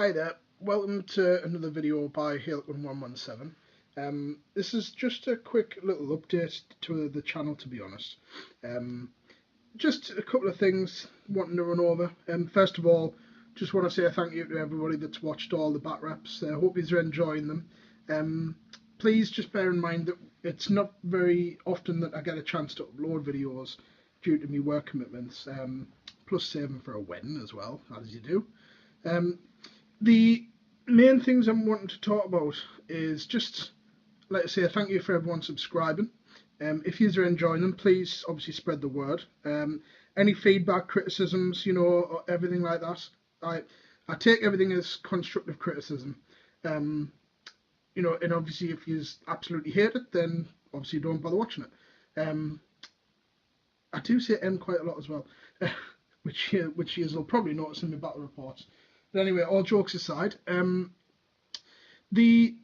Hi there, welcome to another video by Halcon117. This is just a quick little update to the channel, to be honest. Just a couple of things wanting to run over. First of all, just want to say a thank you to everybody that's watched all the bat reps. I hope you're enjoying them. Please just bear in mind that it's not very often that I get a chance to upload videos due to my work commitments, plus saving for a wedding as well, as you do. The main things I'm wanting to talk about is just, like I say, thank you for everyone subscribing. If you're enjoying them, please obviously spread the word. Any feedback, criticisms, or everything like that, I take everything as constructive criticism. And obviously if you absolutely hate it, then obviously don't bother watching it. I do say quite a lot as well, which you'll probably notice in my battle reports. But anyway, all jokes aside, the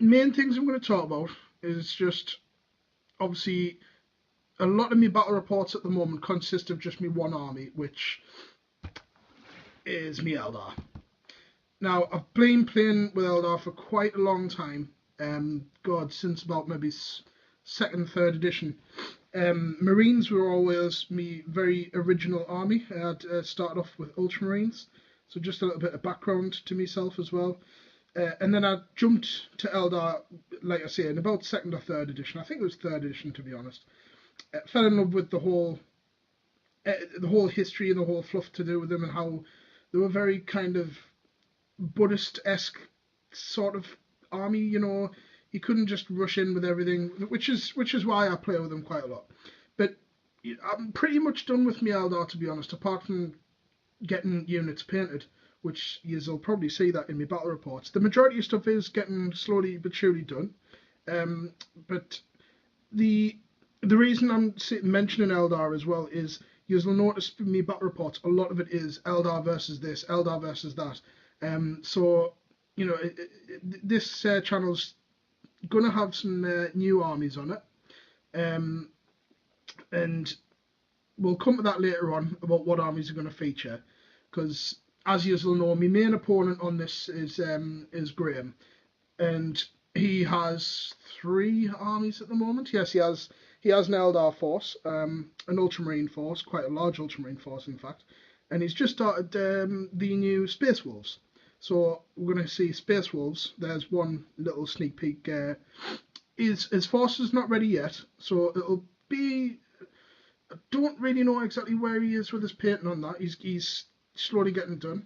main things I'm going to talk about is just, obviously, a lot of my battle reports at the moment consist of just me one army, which is me Eldar. Now, I've been playing with Eldar for quite a long time, since about maybe 2nd, 3rd edition. Marines were always my very original army. I had started off with Ultramarines. So just a little bit of background to myself as well. And then I jumped to Eldar, like I say, in about 2nd or 3rd edition. I think it was 3rd edition, to be honest. Fell in love with the whole history and the whole fluff to do with them, and how they were very kind of Buddhist-esque sort of army. You couldn't just rush in with everything, which is why I play with them quite a lot. But I'm pretty much done with my Eldar, to be honest, apart from getting units painted, which you'll probably see that in my battle reports. The majority of stuff is getting slowly but surely done. But the reason I'm mentioning Eldar as well is you'll notice in my battle reports a lot of it is Eldar versus this, Eldar versus that. So this channel's gonna have some new armies on it, and we'll come to that later on about what armies are going to feature, because as you will know, my main opponent on this is Graham, and he has 3 armies at the moment. Yes, he has an Eldar force, an Ultramarine force, quite a large Ultramarine force in fact, and he's just started the new Space Wolves. So we're going to see Space Wolves. There's one little sneak peek. His force is not ready yet, so it'll be. I don't really know exactly where he is with his painting on that. He's slowly getting done.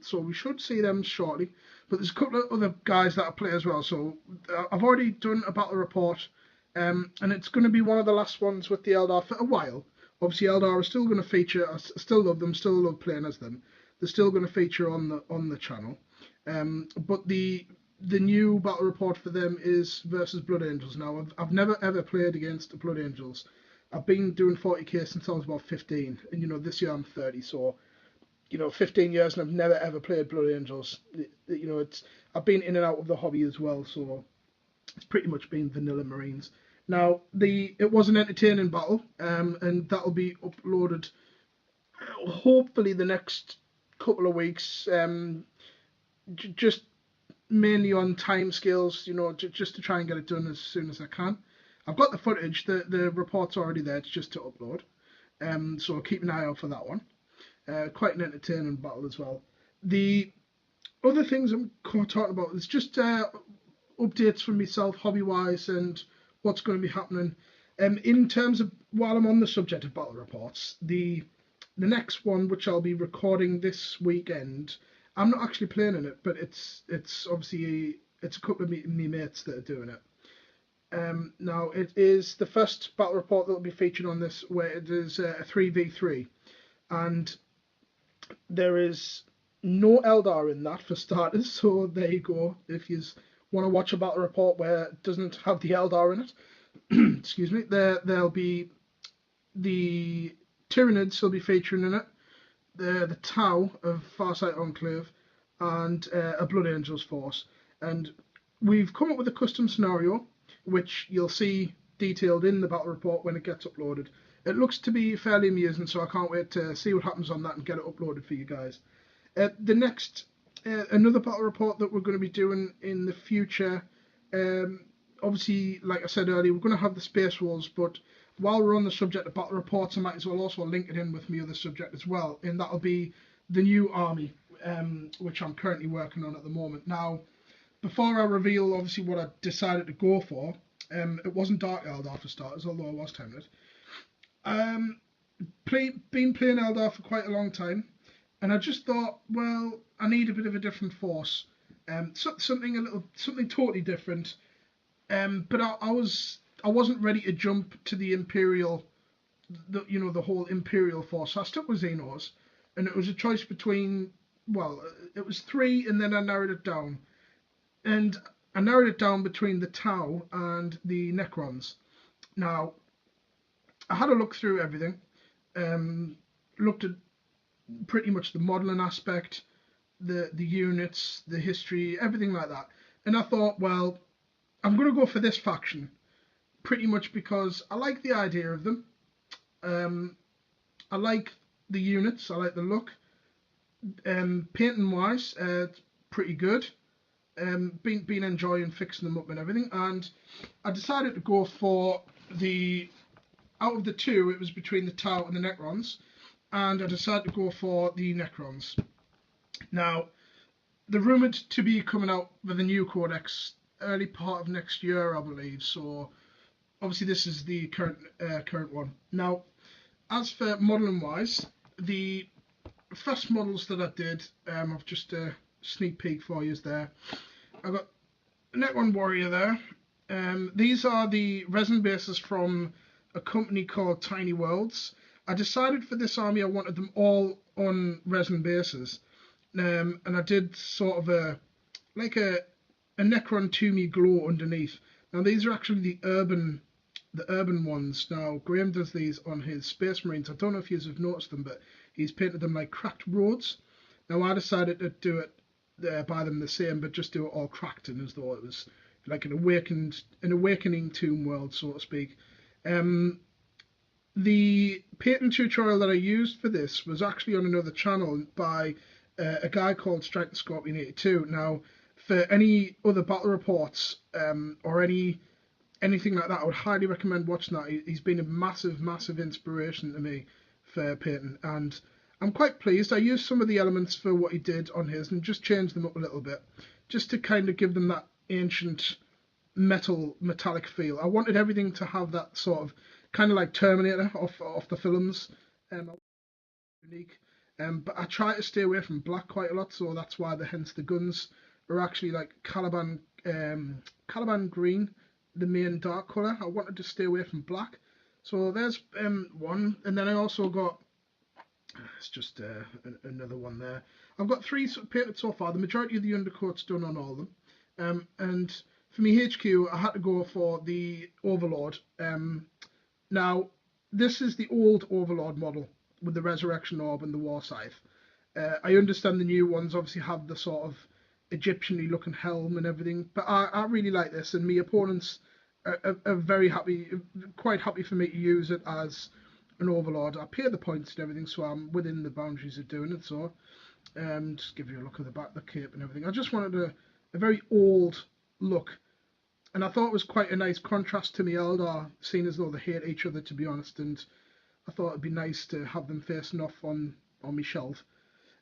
So we should see them shortly. But there's a couple of other guys that I play as well. So I've already done a battle report, and it's going to be one of the last ones with the Eldar for a while. Obviously, Eldar are still going to feature. I still love them. Still love playing as them. They're still going to feature on the channel. But the new battle report for them is versus Blood Angels. Now, I've never ever played against the Blood Angels. I've been doing 40k since I was about 15, and this year I'm 30, so 15 years and I've never ever played Blood Angels. I've been in and out of the hobby as well, so it's pretty much been vanilla Marines. Now it was an entertaining battle, and that'll be uploaded hopefully the next couple of weeks, just mainly on time scales, just to try and get it done as soon as I can. I've got the footage, the report's already there, it's just to upload. So keep an eye out for that one. Quite an entertaining battle as well. The other things I'm talking about is just updates from myself, hobby-wise, and what's going to be happening. In terms of, while I'm on the subject of battle reports, the next one, which I'll be recording this weekend, I'm not actually playing in it, but it's obviously it's a couple of me mates that are doing it. Now it is the first battle report that will be featured on this, where it is a 3v3, and there is no Eldar in that for starters. So there you go. If you want to watch a battle report where it doesn't have the Eldar in it, excuse me, there'll be the Tyranids will be featuring in it, the Tau of Farsight Enclave, and a Blood Angels force. And we've come up with a custom scenario, which you'll see detailed in the battle report when it gets uploaded. It looks to be fairly amusing, so I can't wait to see what happens on that and get it uploaded for you guys. The next another battle report that we're going to be doing in the future. Obviously, like I said earlier, we're going to have the Space Wars, but while we're on the subject of battle reports, I might as well also link it in with my other subject as well, and that'll be the new army, which I'm currently working on at the moment. Now, before I reveal obviously what I decided to go for, it wasn't Dark Eldar for starters, although I was tempted. Been playing Eldar for quite a long time, and I just thought, well, I need a bit of a different force, something totally different. But I wasn't ready to jump to the Imperial, the whole Imperial force. So I stuck with Xenos, and it was a choice between, well, it was three, and then I narrowed it down, and I narrowed it down between the Tau and the Necrons. Now, I had a look through everything, looked at pretty much the modelling aspect, the units, the history, everything like that, and I thought, well, I'm going to go for this faction, pretty much because I like the idea of them. I like the units, I like the look. Painting wise, it's pretty good. Been enjoying fixing them up and everything, and I decided to go for out of the two, it was between the Tau and the Necrons, and I decided to go for the Necrons. Now, they're rumoured to be coming out with a new codex early part of next year, I believe, so obviously this is the current one. Now, as for modelling wise, the first models that I did, I've just a sneak peek for you there. I've got Necron Warrior there. These are the resin bases from a company called Tiny Worlds. I decided for this army I wanted them all on resin bases, and I did sort of a Necron Toomey glow underneath. Now these are actually the urban ones. Now Graham does these on his Space Marines. I don't know if you have noticed them, but he's painted them like cracked roads. Now I decided to do it, buy them the same, but just do it all cracked, and as though it was like an awakening tomb world, so to speak. The painting tutorial that I used for this was actually on another channel by a guy called Strike the Scorpion 82. Now, for any other battle reports or anything like that, I would highly recommend watching that. He's been a massive inspiration to me for painting, and I'm quite pleased. I used some of the elements for what he did on his and just changed them up a little bit, just to kind of give them that ancient metallic feel. I wanted everything to have that sort of kind of like Terminator off the films, unique. But I try to stay away from black quite a lot, so that's why hence the guns are actually like Caliban green, the main dark colour. I wanted to stay away from black. So there's one, and then I also got, it's just another one there. I've got three painted so far. The majority of the undercoat's done on all of them. And for me HQ, I had to go for the Overlord. Now, this is the old Overlord model with the Resurrection Orb and the War Scythe. I understand the new ones obviously have the sort of Egyptian-y looking helm and everything, but I really like this, and my opponents are very happy, quite happy for me to use it as an Overlord. I pay the points and everything, so I'm within the boundaries of doing it. So, just give you a look at the back, the cape and everything. I just wanted a very old look, and I thought it was quite a nice contrast to my Eldar, seeing as though they hate each other, to be honest, and I thought it'd be nice to have them facing off on my shelf.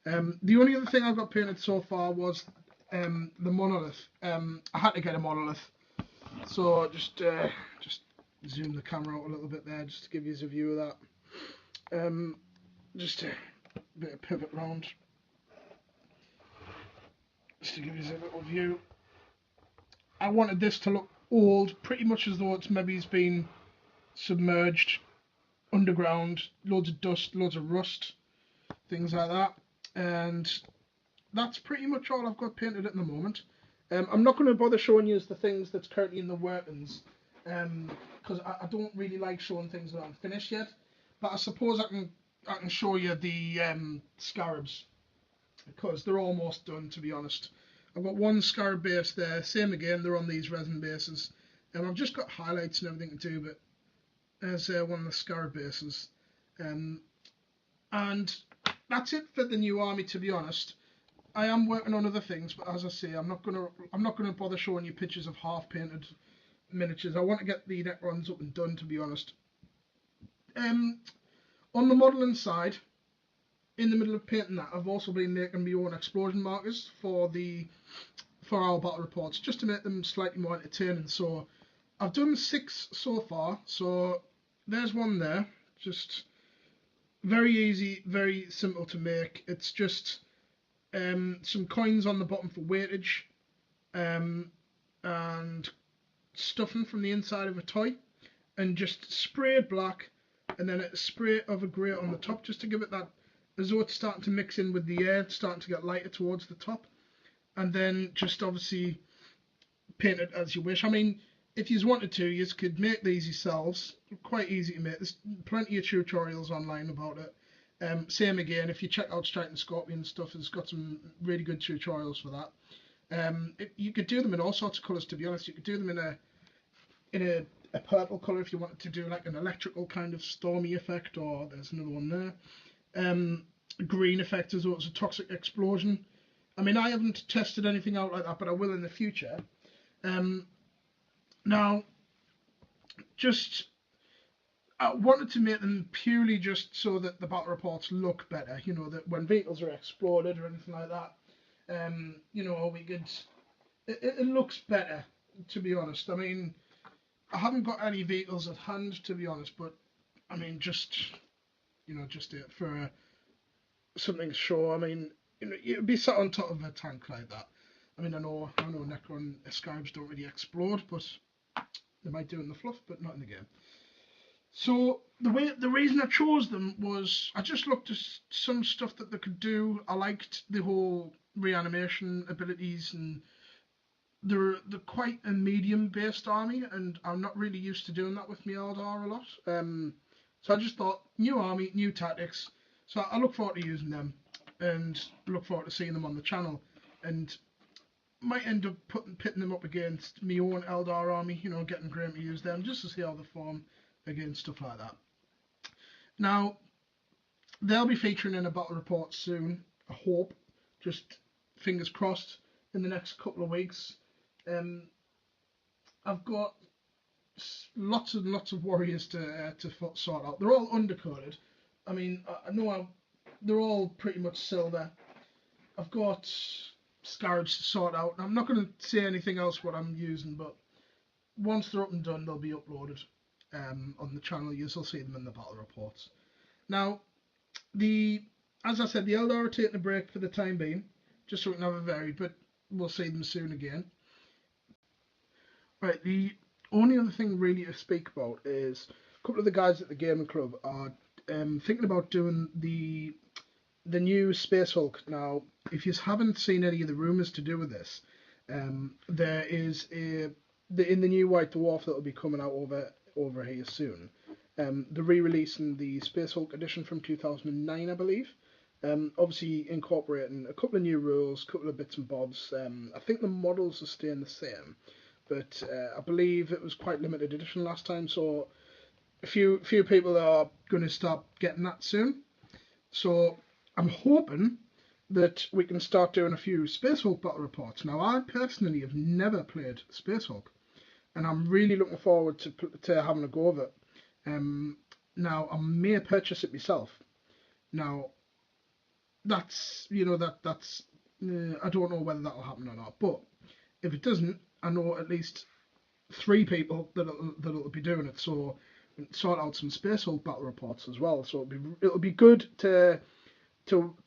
The only other thing I got painted so far was the monolith. I had to get a monolith, so just zoom the camera out a little bit there, just to give you a view of that. Just a bit of pivot round, just to give you a little view. I wanted this to look old, pretty much as though it's been submerged underground, loads of dust, loads of rust, things like that. And that's pretty much all I've got painted at the moment. I'm not going to bother showing you the things that's currently in the workings, because I don't really like showing things that aren't finished yet. But I suppose I can show you the scarabs, because they're almost done, to be honest. I've got one scarab base there, same again, they're on these resin bases. I've just got highlights and everything to do, but there's one of the scarab bases. And that's it for the new army, to be honest. I am working on other things, but as I say, I'm not gonna bother showing you pictures of half painted miniatures. I want to get the Necrons up and done, to be honest. On the modelling side, in the middle of painting that, I've also been making my own explosion markers for our battle reports, just to make them slightly more entertaining. So I've done 6 so far. So there's one there, just very easy, very simple to make. It's just some coins on the bottom for weightage, and stuffing from the inside of a toy, and just sprayed black, and then a spray of a grey on the top, just to give it that, as though it's starting to mix in with the air, it's starting to get lighter towards the top, and then just obviously paint it as you wish. I mean, if you wanted to, you could make these yourselves. Quite easy to make. There's plenty of tutorials online about it. Same again, if you check out Striking Scorpion stuff, it's got some really good tutorials for that. You could do them in all sorts of colours, to be honest. You could do them in a purple colour if you wanted to do like an electrical kind of stormy effect, or there's another one there. Green effect as well as a toxic explosion. I mean, I haven't tested anything out like that, but I will in the future. Now, I wanted to make them purely just so that the battle reports look better, you know, that when vehicles are exploded or anything like that, you know, it looks better, to be honest. I mean, I haven't got any vehicles at hand, to be honest, but I mean, just for something to show. I mean, you know, you'd be sat on top of a tank like that. I mean, I know Necron scarabs don't really explode, but they might do in the fluff, but not in the game. So the reason I chose them was I just looked at some stuff that they could do. I liked the whole reanimation abilities, and they're quite a medium based army, and I'm not really used to doing that with my Eldar a lot. So I just thought, new army, new tactics. So I look forward to using them, and look forward to seeing them on the channel, and might end up pitting them up against my own Eldar army, you know, getting Graham to use them just to see how they form against stuff like that. Now, they'll be featuring in a battle report soon, I hope, just fingers crossed, in the next couple of weeks. I've got lots and lots of warriors to sort out. They're all undercoated. I mean, I know they're all pretty much silver. I've got scarabs to sort out. I'm not going to say anything else what I'm using, but once they're up and done, they'll be uploaded on the channel. You'll see them in the battle reports. Now, as I said, the Eldar are taking a break for the time being, just so we can have a vary, but we'll see them soon again. Right, the only other thing really to speak about is a couple of the guys at the gaming club are thinking about doing the new Space Hulk. Now, if you haven't seen any of the rumours to do with this, there is in the new White Dwarf that will be coming out over here soon. They're re-releasing the Space Hulk edition from 2009, I believe. Obviously incorporating a couple of new rules, a couple of bits and bobs. I think the models are staying the same, but I believe it was quite limited edition last time, so a few people are going to start getting that soon. So I'm hoping that we can start doing a few Space Hulk battle reports. Now, I personally have never played Space Hulk, and I'm really looking forward to having a go of it. Now, I may purchase it myself. Now, that's I don't know whether that'll happen or not, but if it doesn't, I know at least 3 people that'll be doing it. So sort out some Space Hulk battle reports as well. So it'll be good to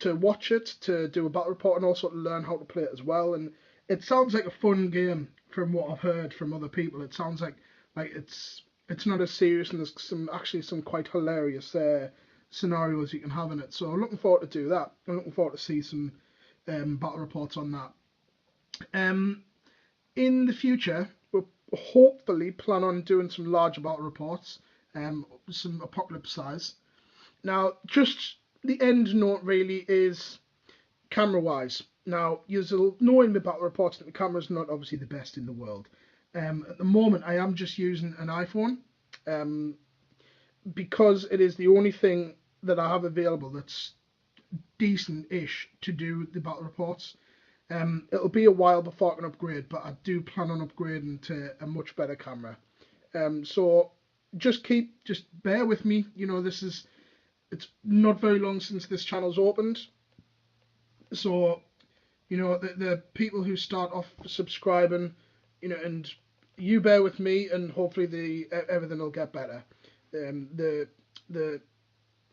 watch it, to do a battle report, and also to learn how to play it as well. And it sounds like a fun game from what I've heard from other people. It sounds like it's not as serious, and there's actually some quite hilarious scenarios you can have in it. So I'm looking forward to do that. I'm looking forward to see some battle reports on that. In the future, we'll hopefully plan on doing some larger battle reports, some apocalypse size. Now, just the end note really is camera wise. Now, you'll know in the battle reports that the camera's not obviously the best in the world. At the moment, I am just using an iPhone, because it is the only thing that I have available that's decent-ish to do the battle reports. It'll be a while before I can upgrade, but I do plan on upgrading to a much better camera. So just bear with me. You know, it's not very long since this channel's opened. So, you know, the people who start off subscribing, you know, and you bear with me, and hopefully everything will get better. The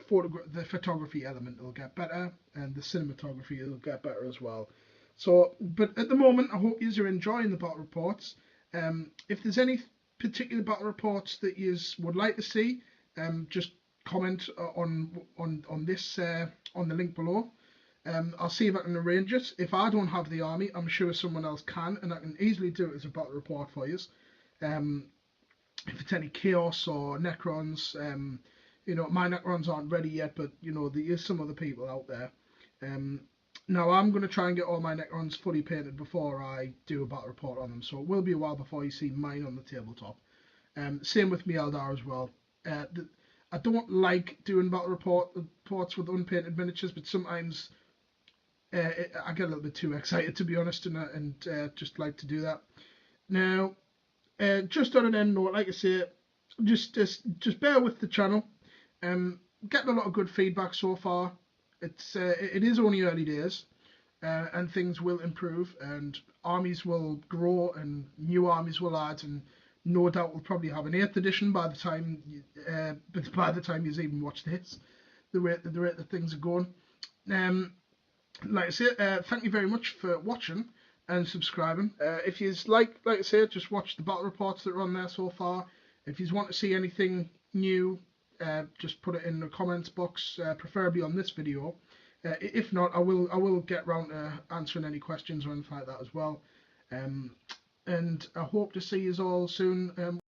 photography element will get better, and the cinematography will get better as well. So, but at the moment, I hope you're enjoying the battle reports. If there's any particular battle reports that you would like to see, just comment on this on the link below. I'll see if I can arrange it. If I don't have the army, I'm sure someone else can, and I can easily do it as a battle report for you. If it's any Chaos or Necrons, you know, my Necrons aren't ready yet, but you know, there is some other people out there. Now I'm going to try and get all my Necrons fully painted before I do a battle report on them, so it will be a while before you see mine on the tabletop. Same with me Eldar as well. I don't like doing battle reports with unpainted miniatures, but sometimes I get a little bit too excited, to be honest, and just like to do that. Now, just on an end note, like I say, just bear with the channel. Getting a lot of good feedback so far. It is only early days, and things will improve, and armies will grow, and new armies will add, and no doubt we'll probably have an 8th edition by the time you even watch this. The rate that things are going. Like I say, thank you very much for watching and subscribing. If you like I say, just watch the battle reports that are on there so far. If you want to see anything new, just put it in the comments box, preferably on this video. If not, I will get round to answering any questions or anything like that as well. And I hope to see you all soon.